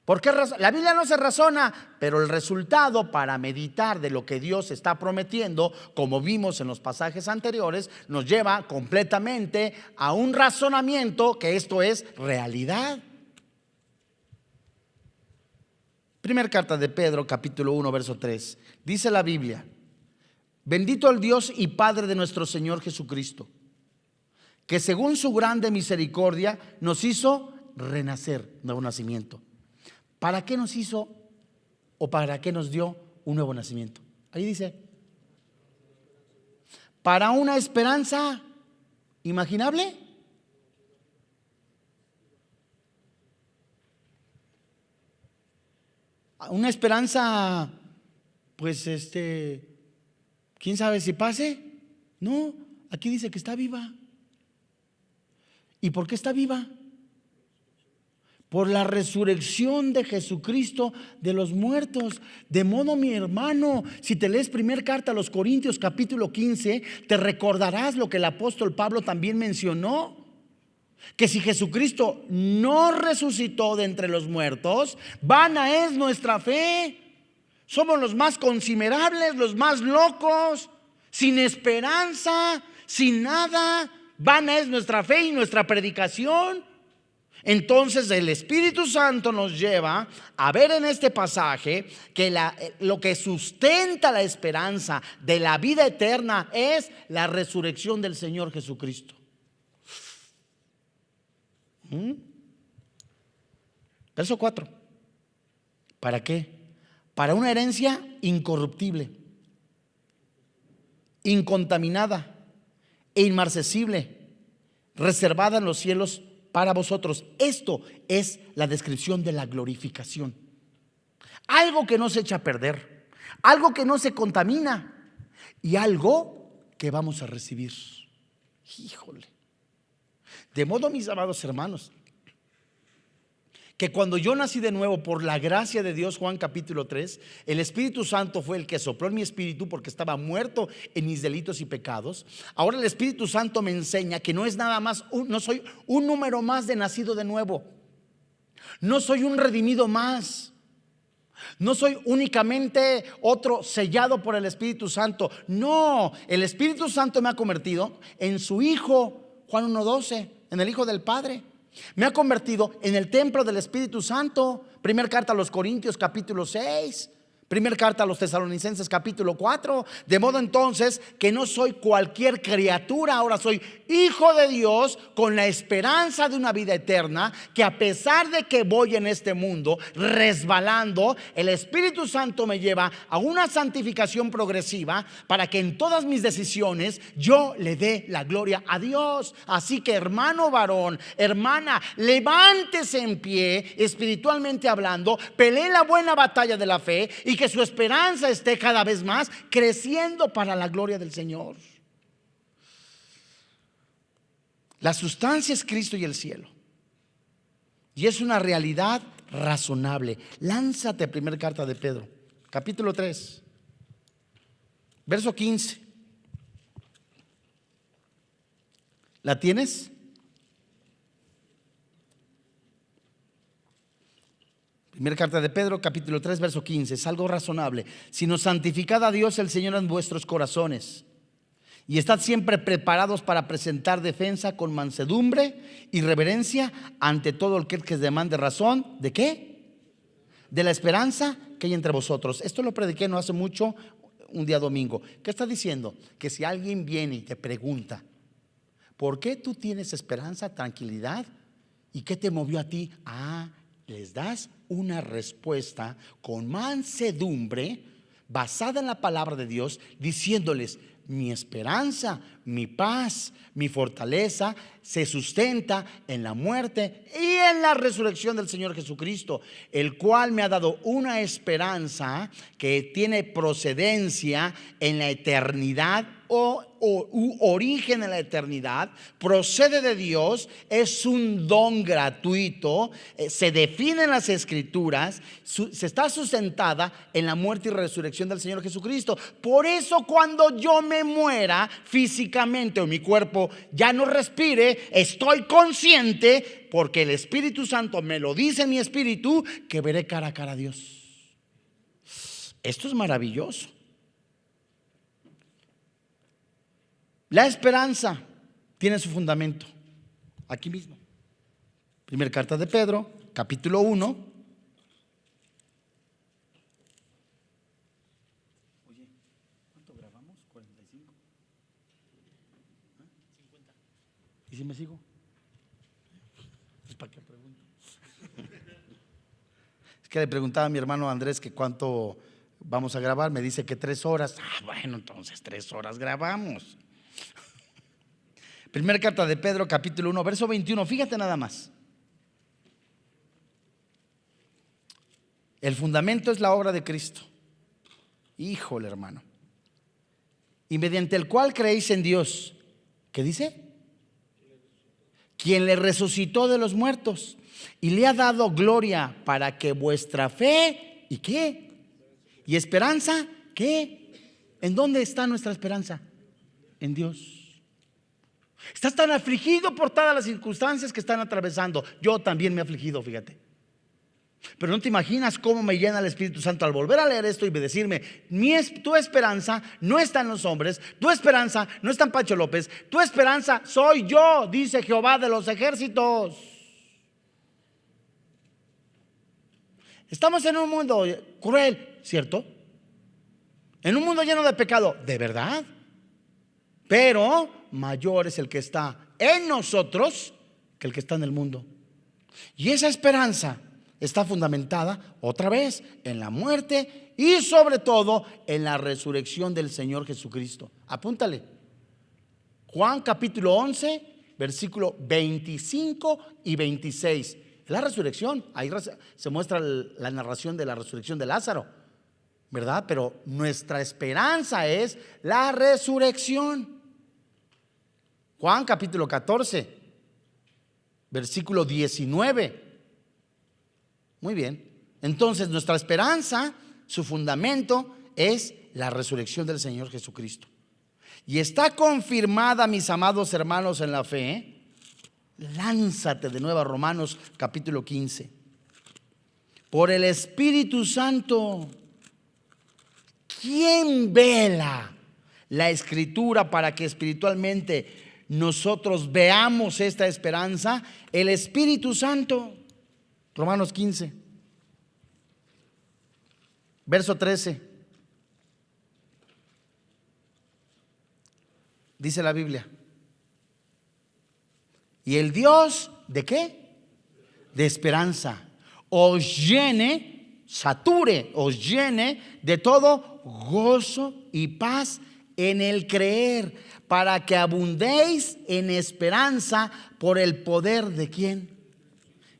¿Por qué la Biblia no se razona? Pero el resultado para meditar de lo que Dios está prometiendo, como vimos en los pasajes anteriores, nos lleva completamente a un razonamiento que esto es realidad. Primera carta de Pedro, capítulo 1, verso 3. Dice la Biblia: bendito el Dios y Padre de nuestro Señor Jesucristo, que según su grande misericordia nos hizo renacer, nuevo nacimiento. ¿Para qué nos hizo o para qué nos dio un nuevo nacimiento? Ahí dice: para una esperanza imaginable. Una esperanza, pues quién sabe si pase. No, aquí dice que está viva. ¿Y por qué está viva? Por la resurrección de Jesucristo de los muertos. De modo, mi hermano, si te lees primera carta a los Corintios capítulo 15, te recordarás lo que el apóstol Pablo también mencionó: que si Jesucristo no resucitó de entre los muertos, vana es nuestra fe. Somos los más considerables, los más locos, sin esperanza, sin nada. Vana es nuestra fe y nuestra predicación. Entonces el Espíritu Santo nos lleva a ver en este pasaje que lo que sustenta la esperanza de la vida eterna es la resurrección del Señor Jesucristo. Verso 4. ¿Para qué? Para una herencia incorruptible, incontaminada e inmarcesible, reservada en los cielos para vosotros. Esto es la descripción de la glorificación. Algo que no se echa a perder, algo que no se contamina y algo que vamos a recibir. Híjole. De modo, mis amados hermanos, que cuando yo nací de nuevo por la gracia de Dios, Juan capítulo 3, el Espíritu Santo fue el que sopló en mi espíritu porque estaba muerto en mis delitos y pecados. Ahora el Espíritu Santo me enseña que no es nada más, no soy un número más de nacido de nuevo, no soy un redimido más. No soy únicamente otro sellado por el Espíritu Santo. No, el Espíritu Santo me ha convertido en su Hijo, Juan 1:12, en el Hijo del Padre. Me ha convertido en el templo del Espíritu Santo. Primera carta a los Corintios capítulo 6. Primera carta a los Tesalonicenses capítulo 4. De modo entonces que no soy cualquier criatura, ahora soy hijo de Dios con la esperanza de una vida eterna, que a pesar de que voy en este mundo resbalando, el Espíritu Santo me lleva a una santificación progresiva para que en todas mis decisiones yo le dé la gloria a Dios. Así que hermano varón, hermana, levántese en pie espiritualmente hablando, pelee la buena batalla de la fe y que su esperanza esté cada vez más creciendo para la gloria del Señor. La sustancia es Cristo y el cielo, y es una realidad razonable. Lánzate, primera carta de Pedro, capítulo 3, verso 15. ¿La tienes? Primera carta de Pedro, capítulo 3, verso 15. Es algo razonable. Sino santificad a Dios el Señor en vuestros corazones, y estad siempre preparados para presentar defensa con mansedumbre y reverencia ante todo el que demande razón. ¿De qué? De la esperanza que hay entre vosotros. Esto lo prediqué no hace mucho, un día domingo. ¿Qué está diciendo? Que si alguien viene y te pregunta, ¿por qué tú tienes esperanza, tranquilidad? ¿Y qué te movió a ti? Les das una respuesta con mansedumbre, basada en la palabra de Dios, diciéndoles: mi esperanza, mi paz, mi fortaleza se sustenta en la muerte y en la resurrección del Señor Jesucristo, el cual me ha dado una esperanza que tiene procedencia en la eternidad u origen en la eternidad, procede de Dios, es un don gratuito, se define en las Escrituras, se está sustentada en la muerte y resurrección del Señor Jesucristo. Por eso cuando yo me muera físicamente o mi cuerpo ya no respire, estoy consciente, porque el Espíritu Santo me lo dice en mi espíritu, que veré cara a cara a Dios. Esto es maravilloso. La esperanza tiene su fundamento aquí mismo. Primera carta de Pedro, capítulo 1. Oye, ¿cuánto grabamos? 45. 50. ¿Y si me sigo? Pues para qué pregunto. Es que le preguntaba a mi hermano Andrés que cuánto vamos a grabar. Me dice que 3 horas. Bueno, entonces 3 horas grabamos. Primera carta de Pedro, capítulo 1, verso 21. Fíjate nada más. El fundamento es la obra de Cristo. Híjole, hermano. Y mediante el cual creéis en Dios. ¿Qué dice? Quien le resucitó de los muertos y le ha dado gloria, para que vuestra fe, ¿y qué? ¿Y esperanza? ¿Qué? ¿En dónde está nuestra esperanza? En Dios. Estás tan afligido por todas las circunstancias que están atravesando. Yo también me he afligido, fíjate. Pero no te imaginas cómo me llena el Espíritu Santo al volver a leer esto y decirme: tu esperanza no está en los hombres, tu esperanza no está en Pancho López, tu esperanza soy yo, dice Jehová de los ejércitos. Estamos en un mundo cruel, ¿cierto? En un mundo lleno de pecado, ¿de verdad? Pero mayor es el que está en nosotros que el que está en el mundo. Y esa esperanza está fundamentada otra vez en la muerte y sobre todo en la resurrección del Señor Jesucristo. Apúntale. Juan capítulo 11, versículo 25 y 26. La resurrección, ahí se muestra la narración de la resurrección de Lázaro, ¿verdad? Pero nuestra esperanza es la resurrección. Juan capítulo 14, versículo 19. Muy bien. Entonces nuestra esperanza, su fundamento es la resurrección del Señor Jesucristo. Y está confirmada, mis amados hermanos, en la fe. Lánzate de nuevo a Romanos capítulo 15. por el Espíritu Santo. ¿Quién vela la Escritura para que espiritualmente nosotros veamos esta esperanza? El Espíritu Santo. Romanos 15, verso 13. Dice la Biblia: y el Dios ¿de qué? De esperanza os llene, sature, os llene de todo gozo y paz en el creer, para que abundéis en esperanza por el poder ¿de quién?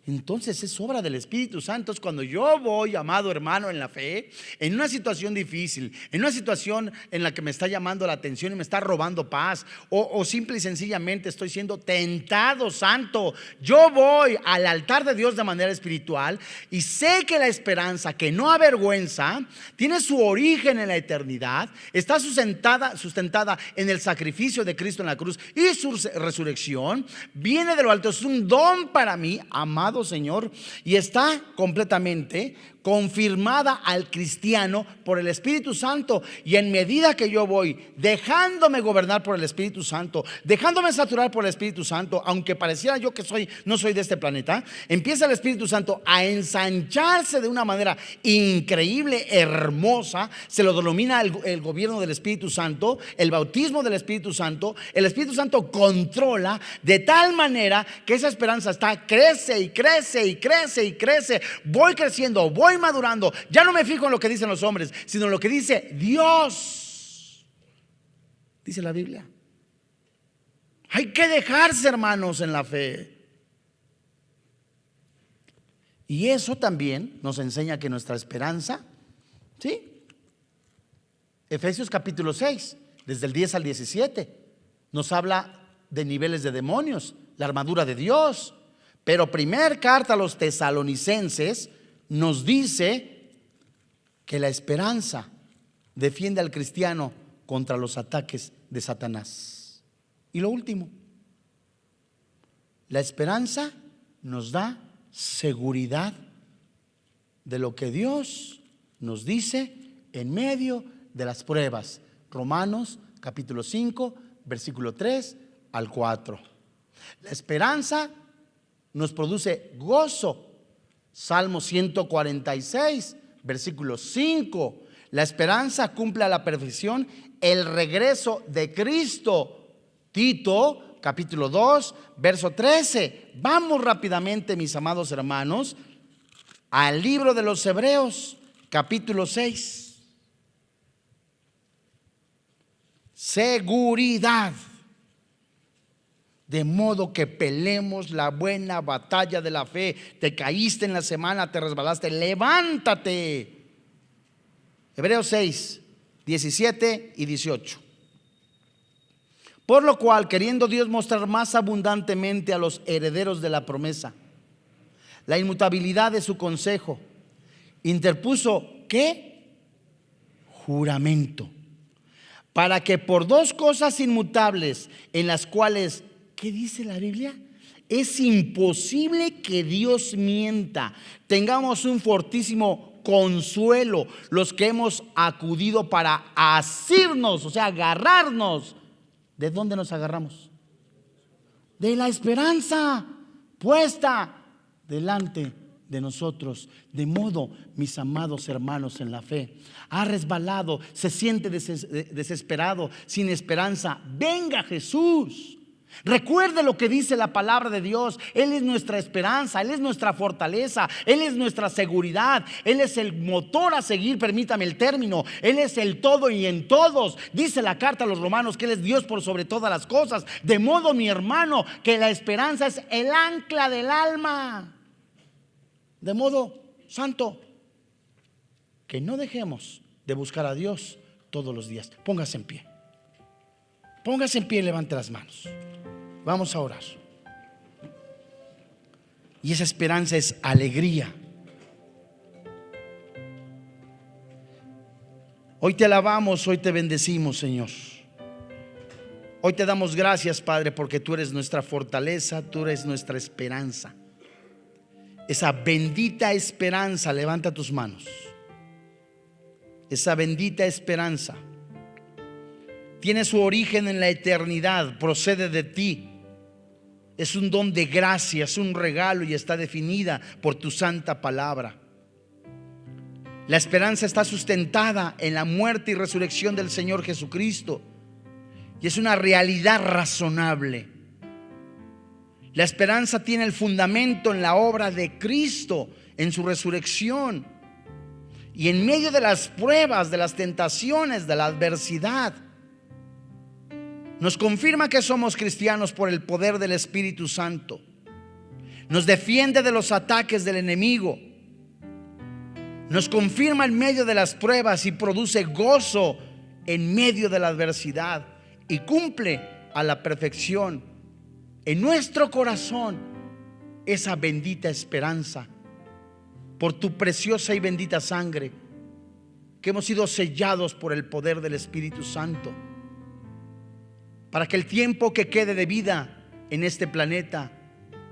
Entonces es obra del Espíritu Santo. Es cuando yo voy, amado hermano en la fe, en una situación difícil, en una situación en la que me está llamando la atención y me está robando paz, o simple y sencillamente estoy siendo tentado, santo, yo voy al altar de Dios de manera espiritual y sé que la esperanza que no avergüenza tiene su origen en la eternidad, está sustentada en el sacrificio de Cristo en la cruz y su resurrección, viene de lo alto, es un don para mí, amado Señor, y está completamente confirmada al cristiano por el Espíritu Santo. Y en medida que yo voy dejándome gobernar por el Espíritu Santo, dejándome saturar por el Espíritu Santo, aunque pareciera yo que no soy de este planeta, empieza el Espíritu Santo a ensancharse de una manera increíble, hermosa. Se lo denomina el gobierno del Espíritu Santo, el bautismo del Espíritu Santo. El Espíritu Santo controla de tal manera que esa esperanza crece y crece y crece y crece. Voy creciendo, voy madurando. Ya no me fijo en lo que dicen los hombres, sino en lo que dice Dios. Dice la Biblia. Hay que dejarse, hermanos, en la fe. Y eso también nos enseña que nuestra esperanza, ¿sí? Efesios capítulo 6, desde el 10 al 17, nos habla de niveles de demonios, la armadura de Dios. Pero primer carta a los tesalonicenses nos dice que la esperanza defiende al cristiano contra los ataques de Satanás. Y lo último, la esperanza nos da seguridad de lo que Dios nos dice en medio de las pruebas. Romanos capítulo 5, versículo 3 al 4. La esperanza nos produce gozo. Salmo 146, versículo 5. La esperanza cumple a la perfección el regreso de Cristo. Tito capítulo 2, verso 13. Vamos rápidamente, mis amados hermanos, al libro de los Hebreos capítulo 6. Seguridad. De modo que peleemos la buena batalla de la fe. Te caíste en la semana, te resbalaste, levántate. Hebreos 6, 17 y 18. Por lo cual, queriendo Dios mostrar más abundantemente a los herederos de la promesa la inmutabilidad de su consejo, interpuso ¿qué? Juramento, para que por dos cosas inmutables, en las cuales, ¿qué dice la Biblia? Es imposible que Dios mienta, tengamos un fortísimo consuelo los que hemos acudido para asirnos, o sea, agarrarnos. ¿De dónde nos agarramos? De la esperanza puesta delante de nosotros. De modo, mis amados hermanos en la fe, ha resbalado, se siente desesperado, sin esperanza, venga Jesús. Recuerde lo que dice la palabra de Dios. Él es nuestra esperanza, Él es nuestra fortaleza, Él es nuestra seguridad, Él es el motor a seguir, permítame el término. Él es el todo y en todos. Dice la carta a los romanos que Él es Dios por sobre todas las cosas. De modo, mi hermano, que la esperanza es el ancla del alma. De modo, santo, que no dejemos de buscar a Dios todos los días. Póngase en pie. Póngase en pie y levante las manos. Vamos a orar. Y esa esperanza es alegría. Hoy te alabamos, hoy te bendecimos, Señor. Hoy te damos gracias, Padre, porque tú eres nuestra fortaleza, tú eres nuestra esperanza. esa bendita esperanza, levanta tus manos. Esa bendita esperanza tiene su origen en la eternidad, procede de ti. Es un don de gracia, es un regalo y está definida por tu santa palabra. La esperanza está sustentada en la muerte y resurrección del Señor Jesucristo y es una realidad razonable. La esperanza tiene el fundamento en la obra de Cristo, en su resurrección. Y en medio de las pruebas, de las tentaciones, de la adversidad, nos confirma que somos cristianos por el poder del Espíritu Santo. Nos defiende de los ataques del enemigo. Nos confirma en medio de las pruebas y produce gozo en medio de la adversidad. Y cumple a la perfección en nuestro corazón esa bendita esperanza por tu preciosa y bendita sangre, que hemos sido sellados por el poder del Espíritu Santo, para que el tiempo que quede de vida en este planeta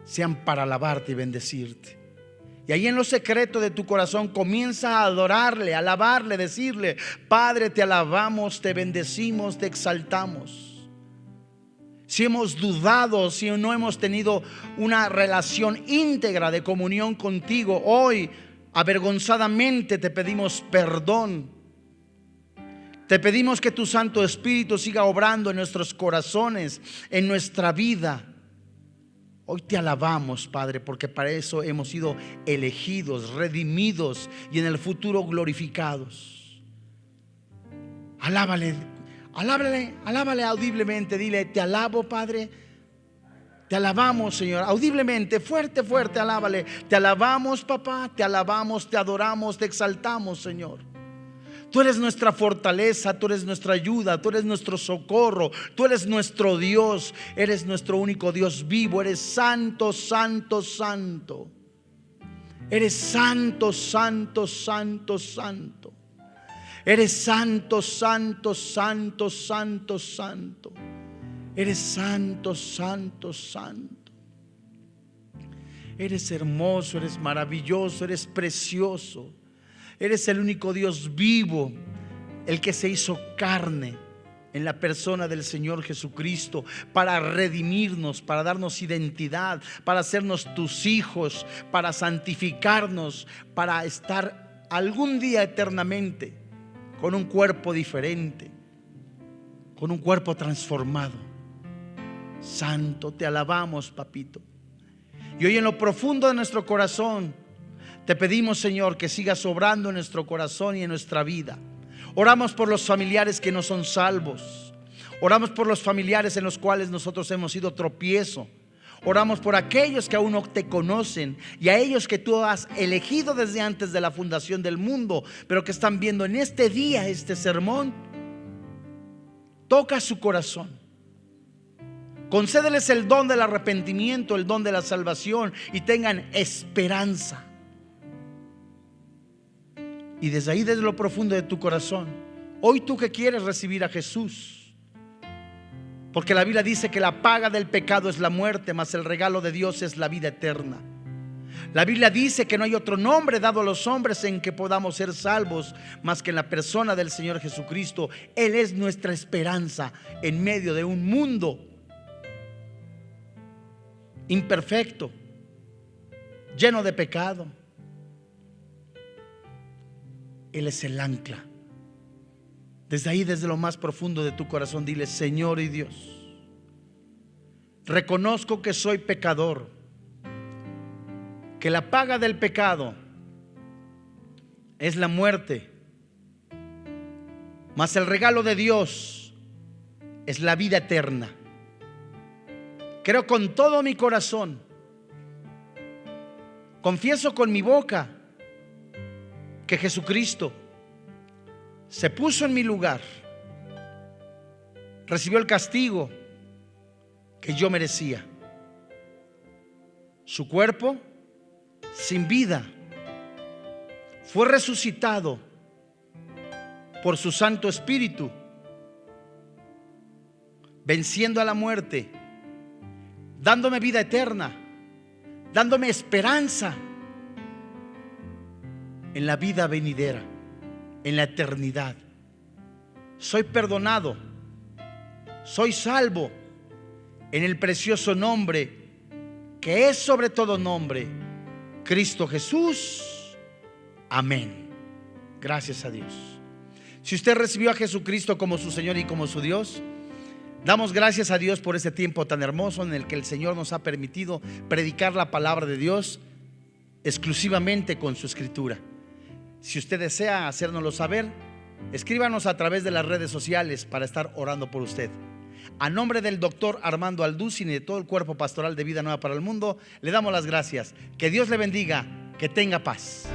sean para alabarte y bendecirte. Y ahí en lo secreto de tu corazón comienza a adorarle, a alabarle, decirle: Padre, te alabamos, te bendecimos, te exaltamos. Si hemos dudado, si no hemos tenido una relación íntegra de comunión contigo, hoy avergonzadamente te pedimos perdón. Te pedimos que tu Santo Espíritu siga obrando en nuestros corazones, en nuestra vida. Hoy te alabamos, Padre, porque para eso hemos sido elegidos, redimidos y en el futuro glorificados. Alábale. Alábale audiblemente. Dile: te alabo, Padre. Te alabamos, Señor. Audiblemente, fuerte, alábale. Te alabamos, papá. Te alabamos, te adoramos, te exaltamos, Señor. Tú eres nuestra fortaleza, tú eres nuestra ayuda, tú eres nuestro socorro, tú eres nuestro Dios, eres nuestro único Dios vivo. Eres santo, santo, santo. Eres santo, santo, santo, santo. Eres santo, santo, santo, santo, santo. Eres santo, santo, santo. Eres hermoso, eres maravilloso, eres precioso. Eres el único Dios vivo, el que se hizo carne en la persona del Señor Jesucristo, para redimirnos, para darnos identidad, para hacernos tus hijos, para santificarnos, para estar algún día eternamente con un cuerpo diferente, con un cuerpo transformado. Santo, te alabamos, papito. Y hoy en lo profundo de nuestro corazón te pedimos, Señor, que sigas obrando en nuestro corazón y en nuestra vida. Oramos por los familiares que no son salvos. Oramos por los familiares en los cuales nosotros hemos sido tropiezo. Oramos por aquellos que aún no te conocen y a ellos que tú has elegido desde antes de la fundación del mundo, pero que están viendo en este día este sermón. Toca su corazón. Concédeles el don del arrepentimiento, el don de la salvación, y tengan esperanza. Y desde ahí, desde lo profundo de tu corazón, hoy tú que quieres recibir a Jesús, porque la Biblia dice que la paga del pecado es la muerte, mas el regalo de Dios es la vida eterna. La Biblia dice que no hay otro nombre dado a los hombres en que podamos ser salvos más que en la persona del Señor Jesucristo. Él es nuestra esperanza en medio de un mundo imperfecto, lleno de pecado. Él es el ancla. Desde ahí, desde lo más profundo de tu corazón, dile: Señor y Dios, reconozco que soy pecador, que la paga del pecado es la muerte, mas el regalo de Dios es la vida eterna. Creo con todo mi corazón, confieso con mi boca que Jesucristo se puso en mi lugar, recibió el castigo que yo merecía. Su cuerpo sin vida fue resucitado por su Santo Espíritu, venciendo a la muerte, dándome vida eterna, dándome esperanza en la vida venidera, en la eternidad. Soy perdonado, soy salvo en el precioso nombre que es sobre todo nombre, Cristo Jesús. Amén. Gracias a Dios. Si usted recibió a Jesucristo como su Señor y como su Dios, damos gracias a Dios por este tiempo tan hermoso en el que el Señor nos ha permitido predicar la palabra de Dios exclusivamente con su escritura. Si usted desea hacérnoslo saber, escríbanos a través de las redes sociales para estar orando por usted. A nombre del doctor Armando Alducin y de todo el cuerpo pastoral de Vida Nueva para el Mundo, le damos las gracias. Que Dios le bendiga, que tenga paz.